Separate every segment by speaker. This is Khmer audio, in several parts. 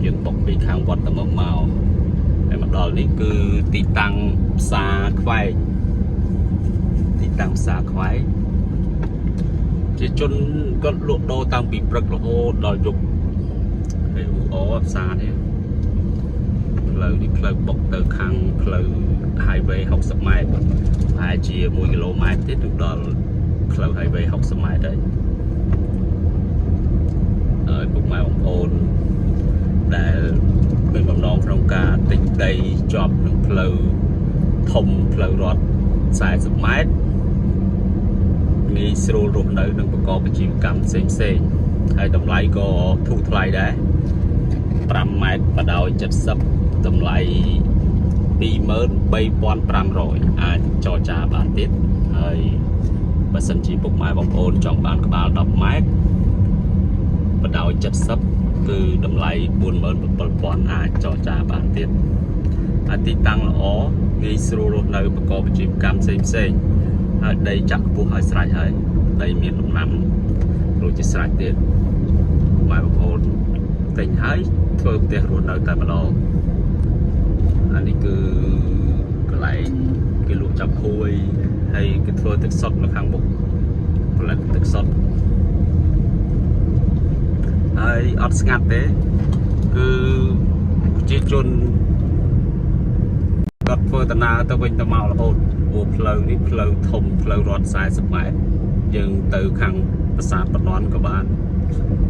Speaker 1: យើងបុកពីខាងវត្តទៅមកហើយមកដល់នេះគឺទីតាំងផ្សារខ្វែងទីតាំងផ្សារខ្វែងជាជនគាត់លក់ដូរតាំងពីព្រឹករហូតដល់យប់ហើយផ្សារនេះផ្លូវនេះផ្លូវបុកទៅខាងផ្លូវ highway 60 ម៉ែត្រប្រហែលជា1 គីឡូម៉ែត្រទៀតទៅដល់ផ្លូវ highway 60 ម៉ែត្រហើយពុកម៉ែបងប្អូនដែលមានបំណងក្នុងការទិញដីជាប់នឹងផ្លូវធំផ្លូវរដ្ឋ40 ម៉ែត្រងាយស្រួលរស់នៅនិងប្រកបអាជីវកម្មផ្សេងៗហើយតម្លៃក៏ធូរថ្លៃដែរ5 ម៉ែត្របដោយ70តម្លៃ 23,500 អាចចរចាបានទៀតហើយបើសិនជាពុកម៉ែបងប្អូនចង់បានក្បាល10 ម៉ែត្របដោយ70គឺតម្លៃ 47,000 អាចចរចាបានទៀតហើយទីតាំងល្អងាយស្រួលរស់នៅប្រកបអាជីវកម្មផ្សេងៗហើយដីចាក់ខ្ពស់ហើយស្រេចហើយដីមានដំណាំដូចជាស្រេចទៀតម៉ែបងប្អូនទិញហើយធ្វើផ្ទះរស់នៅតែម្ដងអានេះគឺកន្លែងគេលក់ចាប់ហួយហើយគេធ្វើទឹកសុទ្ធនៅខាងមុខផលិតទឹកសុទ្ធហើយអត់ស្ងាត់ទេគឺប្រជាជនគាត់ធ្វើដំណើរទៅវិញទៅមករហូតព្រោះផ្លូវនេះផ្លូវធំផ្លូវរដ្ឋ40 ម៉ែត្រយើងទៅខាងប្រាសាទបណន់ក៏បាន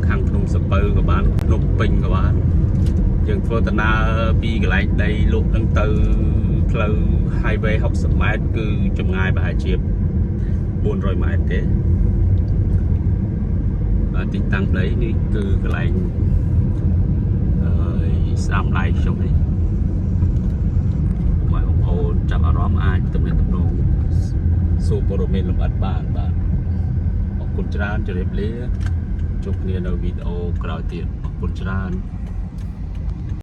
Speaker 1: ខាងភ្នំសពៅក៏បានភ្នំពេញក៏បានយើងធ្វើដំណើរពីកន្លែងដីលក់នឹងទៅផ្លូវ highway 60 ម៉ែត្រគឺចម្ងាយប្រហែលជា400 ម៉ែត្រទេទីតាំងដីនេះគឺកន្លែងស្ដាំដៃខ្ញុំនេះបងប្អូនចាប់អារម្មណ៍អាចទំនាក់ទំនងសួរព័ត៌មានលម្អិតបានបាទអរគុណច្រើនជម្រាបលាជួបគ្នានៅវីដេអូក្រោយទៀតអរគុណច្រើន